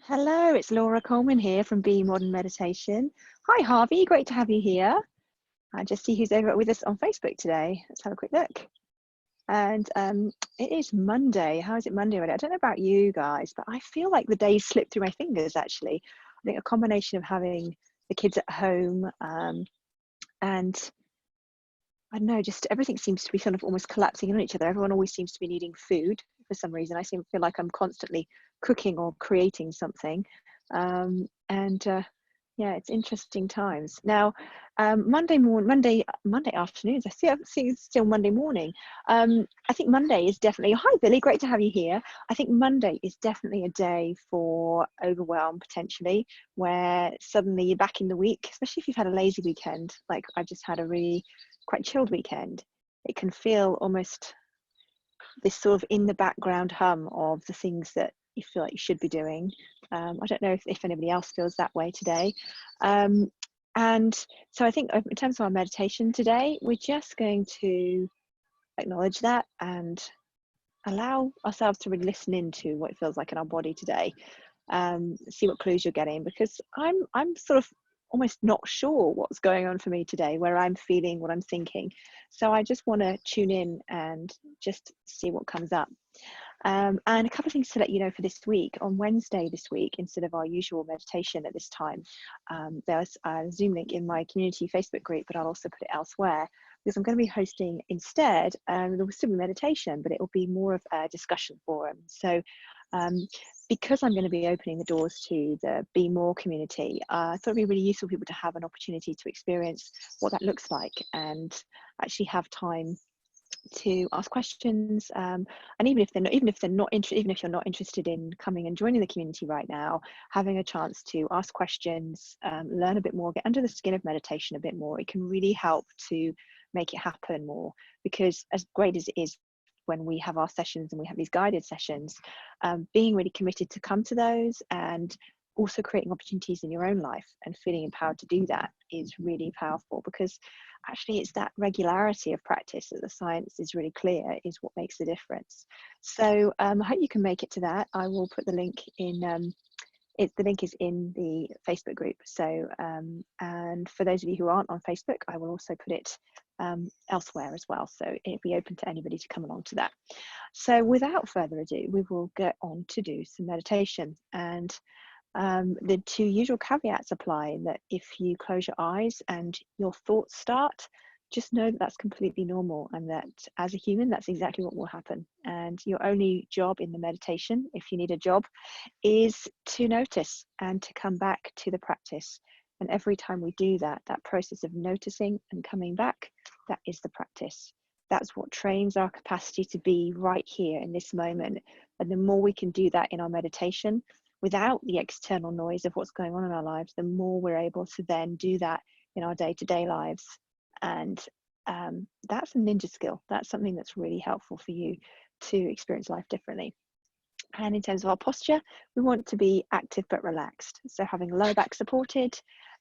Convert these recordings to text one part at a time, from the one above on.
Hello, it's Laura Coleman here from Be Modern Meditation. Hi, Harvey. Great to have you here. I just see who's over with us on Facebook today. Let's have a quick look. And it is Monday. How is it Monday already? I don't know about you guys, but I feel like the days slip through my fingers, actually. I think a combination of having the kids at home and I don't know, just everything seems to be sort of almost collapsing on each other. Everyone always seems to be needing food for some reason. I feel like I'm constantly cooking or creating something. Yeah, it's interesting times. Now, Monday afternoons, I see it's still Monday morning. I think Monday is definitely, hi Billy, great to have you here. I think Monday is definitely a day for overwhelm potentially, where suddenly you're back in the week, especially if you've had a lazy weekend. Like I've just had a really quite chilled weekend. It can feel almost this sort of in the background hum of the things that you feel like you should be doing. I don't know if anybody else feels that way today. And so I think in terms of our meditation today, we're just going to acknowledge that and allow ourselves to really listen into what it feels like in our body today. See what clues you're getting, because I'm sort of almost not sure what's going on for me today, where I'm feeling, what I'm thinking. So I just want to tune in and just see what comes up. And a couple of things to let you know for this week. On Wednesday this week, instead of our usual meditation at this time, there's a Zoom link in my community Facebook group, but I'll also put it elsewhere, because I'm going to be hosting instead, there will still be meditation, but it will be more of a discussion forum. So because I'm going to be opening the doors to the Be More community, I thought it'd be really useful for people to have an opportunity to experience what that looks like and actually have time to ask questions, and even if you're not interested in coming and joining the community right now, having a chance to ask questions, learn a bit more, get under the skin of meditation a bit more, it can really help to make it happen more. Because as great as it is when we have our sessions and we have these guided sessions, being really committed to come to those and also creating opportunities in your own life and feeling empowered to do that is really powerful, because actually it's that regularity of practice that the science is really clear is what makes the difference. So I hope you can make it to that. I will put the link in, the link is in the Facebook group. So and for those of you who aren't on Facebook, I will also put it elsewhere as well, so it'll be open to anybody to come along to that. So without further ado, we will get on to do some meditation. And the two usual caveats apply, that if you close your eyes and your thoughts start, just know that that's completely normal, and that as a human, that's exactly what will happen. And your only job in the meditation, if you need a job, is to notice and to come back to the practice. And every time we do that, that process of noticing and coming back, that is the practice. That's what trains our capacity to be right here in this moment. And the more we can do that in our meditation, without the external noise of what's going on in our lives, the more we're able to then do that in our day-to-day lives. And that's a ninja skill. That's something that's really helpful for you to experience life differently. And in terms of our posture, we want to be active but relaxed. So having lower back supported,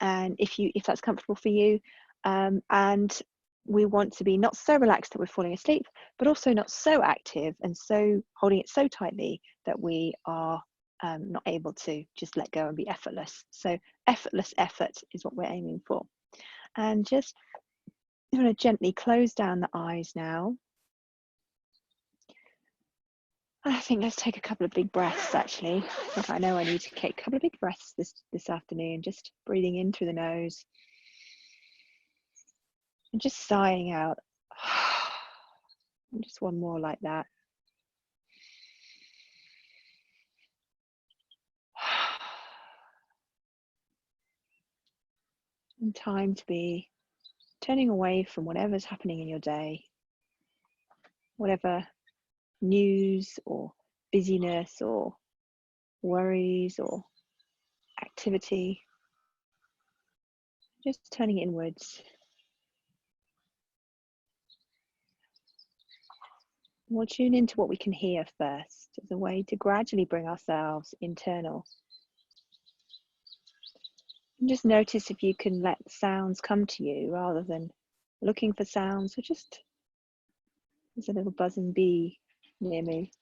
and if that's comfortable for you, and we want to be not so relaxed that we're falling asleep, but also not so active and so holding it so tightly that we are not able to just let go and be effortless. So effortless effort is what we're aiming for. And just I'm going to gently close down the eyes now. I think let's take a couple of big breaths, actually. I know I need to take a couple of big breaths this afternoon, just breathing in through the nose and just sighing out. And just one more like that. And time to be turning away from whatever's happening in your day, whatever news or busyness or worries or activity, just turning inwards. We'll tune into what we can hear first as a way to gradually bring ourselves internal. And just notice if you can let sounds come to you rather than looking for sounds. So just, there's a little buzzing bee near me,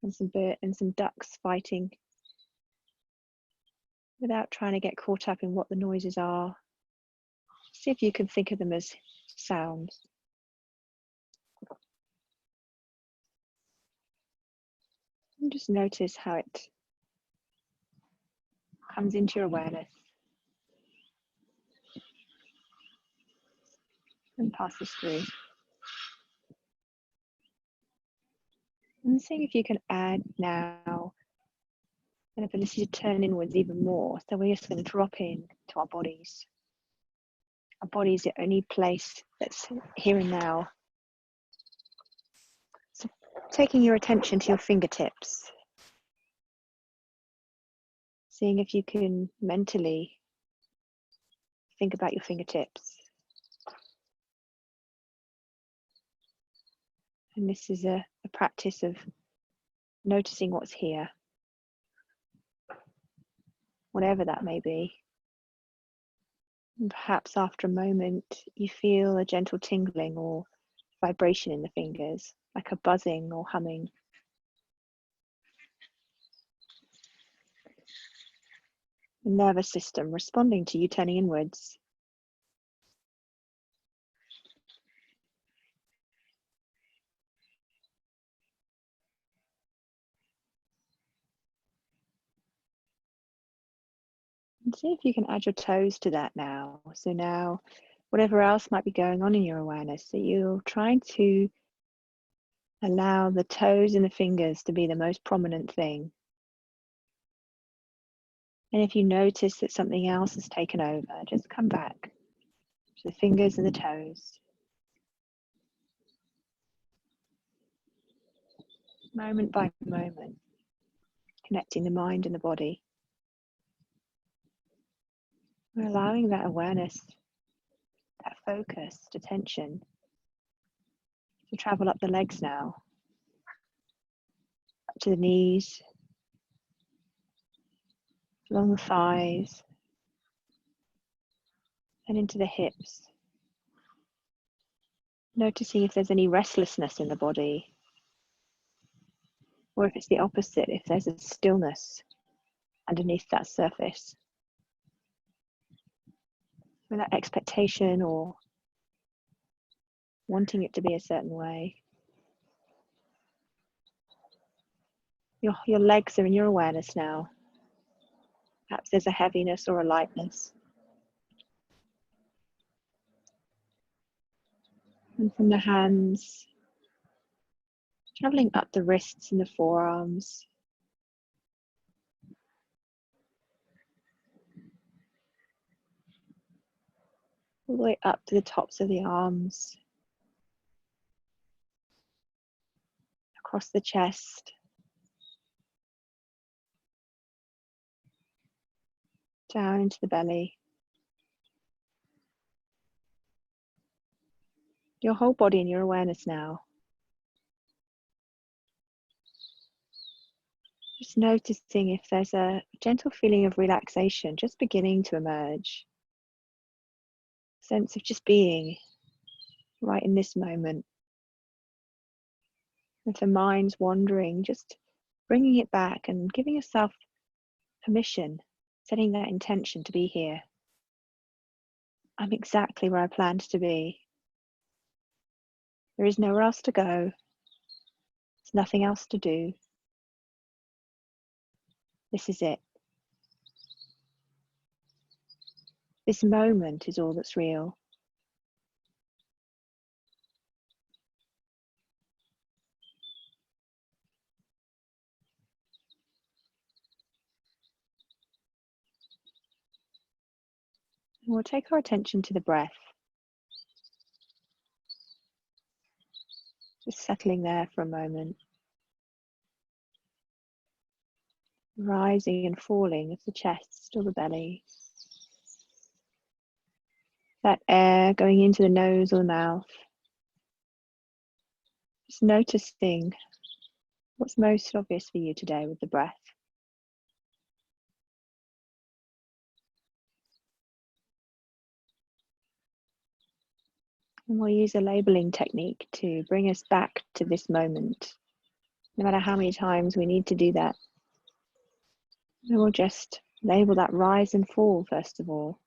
and some ducks fighting without trying to get caught up in what the noises are. See if you can think of them as sounds. And just notice how it comes into your awareness and passes through. And seeing if you can add now an ability to turn inwards even more. So we're just going to drop in to our bodies. Our body is the only place that's here and now. So taking your attention to your fingertips. Seeing if you can mentally think about your fingertips. And this is a practice of noticing what's here, whatever that may be. And perhaps after a moment, you feel a gentle tingling or vibration in the fingers, like a buzzing or humming. The nervous system responding to you turning inwards. And see if you can add your toes to that now. So now, whatever else might be going on in your awareness, that you're trying to allow the toes and the fingers to be the most prominent thing. And if you notice that something else has taken over, just come back to the fingers and the toes. Moment by moment, connecting the mind and the body. We're allowing that awareness, that focused attention to travel up the legs now, up to the knees, along the thighs, and into the hips. Noticing if there's any restlessness in the body, or if it's the opposite, if there's a stillness underneath that surface. Without expectation or wanting it to be a certain way. Your legs are in your awareness now. Perhaps there's a heaviness or a lightness. And from the hands, traveling up the wrists and the forearms. All the way up to the tops of the arms. Across the chest. Down into the belly. Your whole body in your awareness now. Just noticing if there's a gentle feeling of relaxation just beginning to emerge. Sense of just being right in this moment. If the mind's wandering, just bringing it back and giving yourself permission, setting that intention to be here. I'm exactly where I planned to be. There is nowhere else to go. There's nothing else to do. This is it. This moment is all that's real. And we'll take our attention to the breath. Just settling there for a moment. Rising and falling of the chest or the belly. That air going into the nose or the mouth. Just noticing what's most obvious for you today with the breath. And we'll use a labeling technique to bring us back to this moment, no matter how many times we need to do that. And we'll just Label that rise and fall, first of all.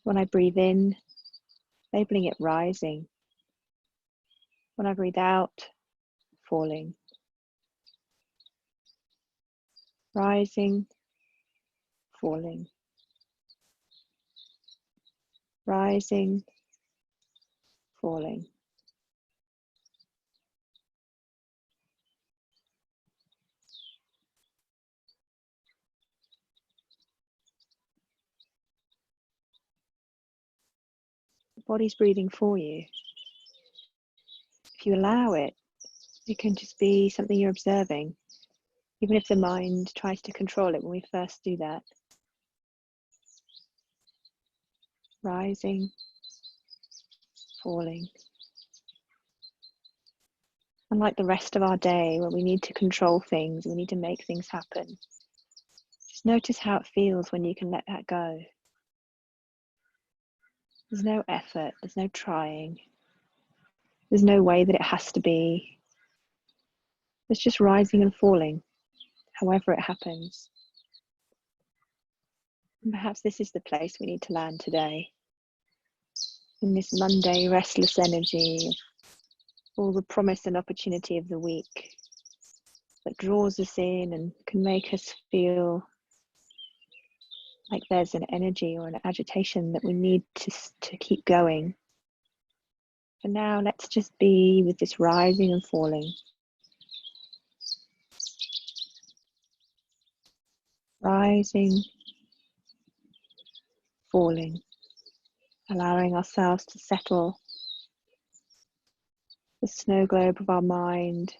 When I breathe in, labeling it rising. When I breathe out, falling. Rising, falling. Rising, falling. The body's breathing for you. If you allow it, it can just be something you're observing, even if the mind tries to control it when we first do that. Rising, falling. Unlike the rest of our day where we need to control things, we need to make things happen. Just notice how it feels when you can let that go. There's no effort, there's no trying. There's no way that it has to be. It's just rising and falling, however it happens. And perhaps this is the place we need to land today. In this Monday restless energy, all the promise and opportunity of the week that draws us in and can make us feel like there's an energy or an agitation that we need to keep going. For now, let's just be with this rising and falling. Rising, falling, allowing ourselves to settle the snow globe of our mind,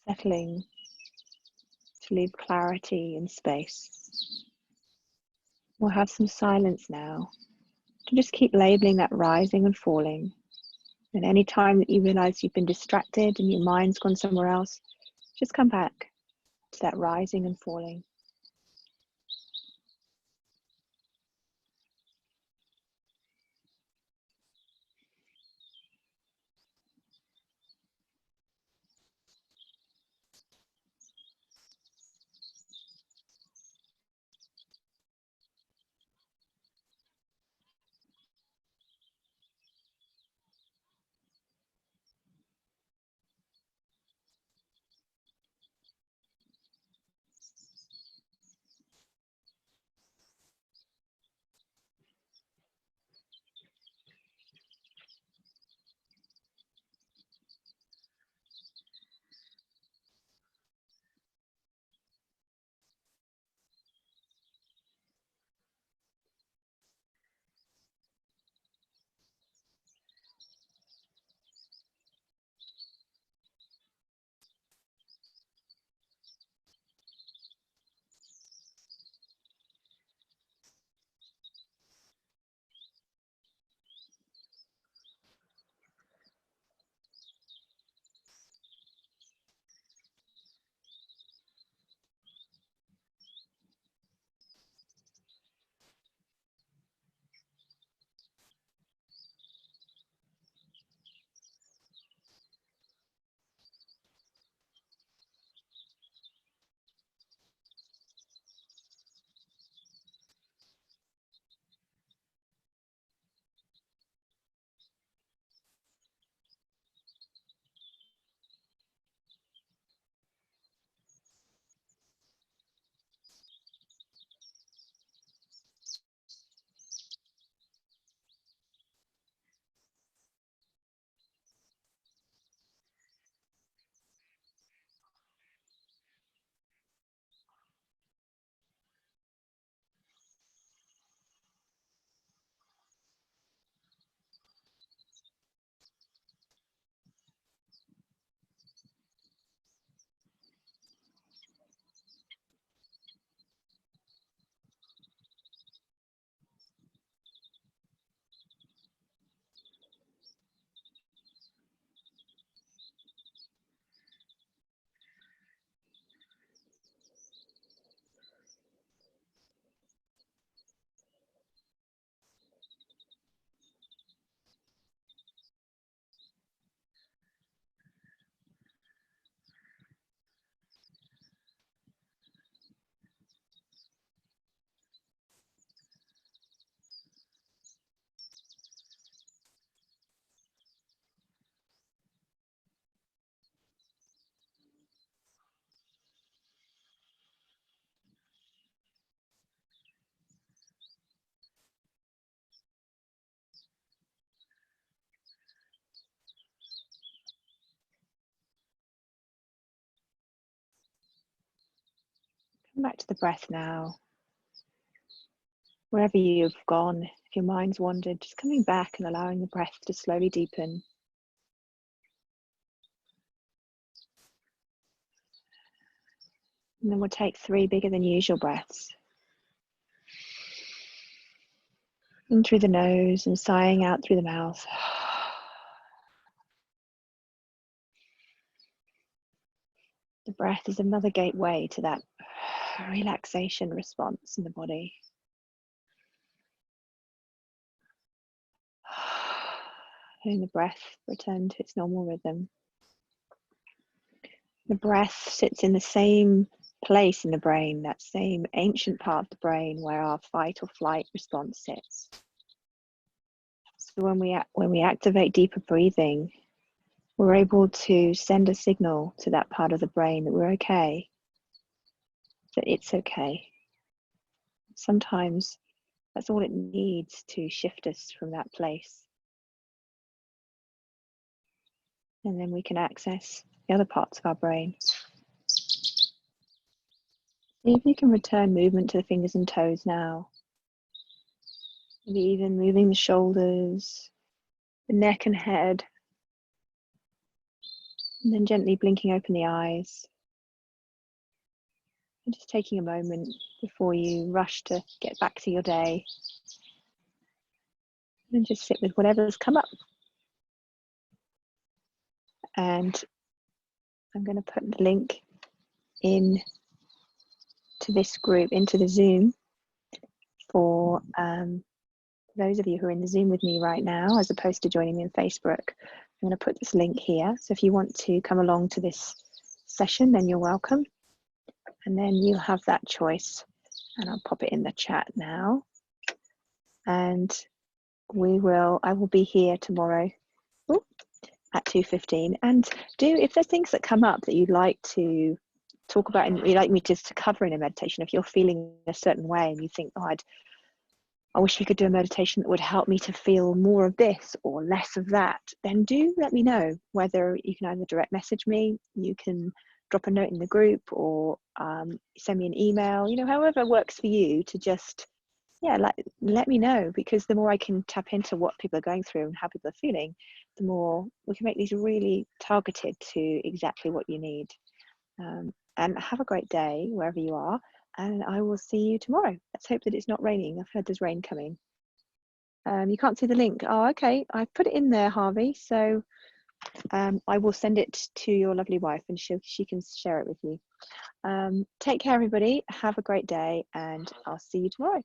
settling to leave clarity and space. We'll have some silence now to just keep labeling that rising and falling. And any time that you realize you've been distracted and your mind's gone somewhere else, just come back to that rising and falling. Come back to the breath now. Wherever you've gone, if your mind's wandered, just coming back and allowing the breath to slowly deepen. And then we'll take 3 bigger than usual breaths. In through the nose and sighing out through the mouth. The breath is another gateway to that relaxation response in the body. Letting the breath return to its normal rhythm. The breath sits in the same place in the brain, that same ancient part of the brain where our fight or flight response sits. So when we activate deeper breathing, we're able to send a signal to that part of the brain that we're okay, that it's okay. Sometimes that's all it needs to shift us from that place. And then we can access the other parts of our brain. See if you can return movement to the fingers and toes now. Maybe even moving the shoulders, the neck and head. And then gently blinking open the eyes. And just taking a moment before you rush to get back to your day. And just sit with whatever's come up. And I'm going to put the link in to this group, into the Zoom, for those of you who are in the Zoom with me right now, as opposed to joining me on Facebook. I'm going to put this link here. So if you want to come along to this session, then you're welcome. And then you'll have that choice. And I'll pop it in the chat now. And I will be here tomorrow at 2:15. And if there's things that come up that you'd like to talk about and you'd like me just to cover in a meditation, if you're feeling a certain way and you think, oh, I wish we could do a meditation that would help me to feel more of this or less of that, then do let me know. Whether you can either direct message me, you can drop a note in the group, or send me an email, however works for you, to just, let me know, because the more I can tap into what people are going through and how people are feeling, the more we can make these really targeted to exactly what you need. And have a great day wherever you are, and I will see you tomorrow. Let's hope that it's not raining. I've heard there's rain coming. You can't see the link. Oh, okay. I've put it in there, Harvey. So I will send it to your lovely wife, and she can share it with you. Take care, everybody. Have a great day, and I'll see you tomorrow.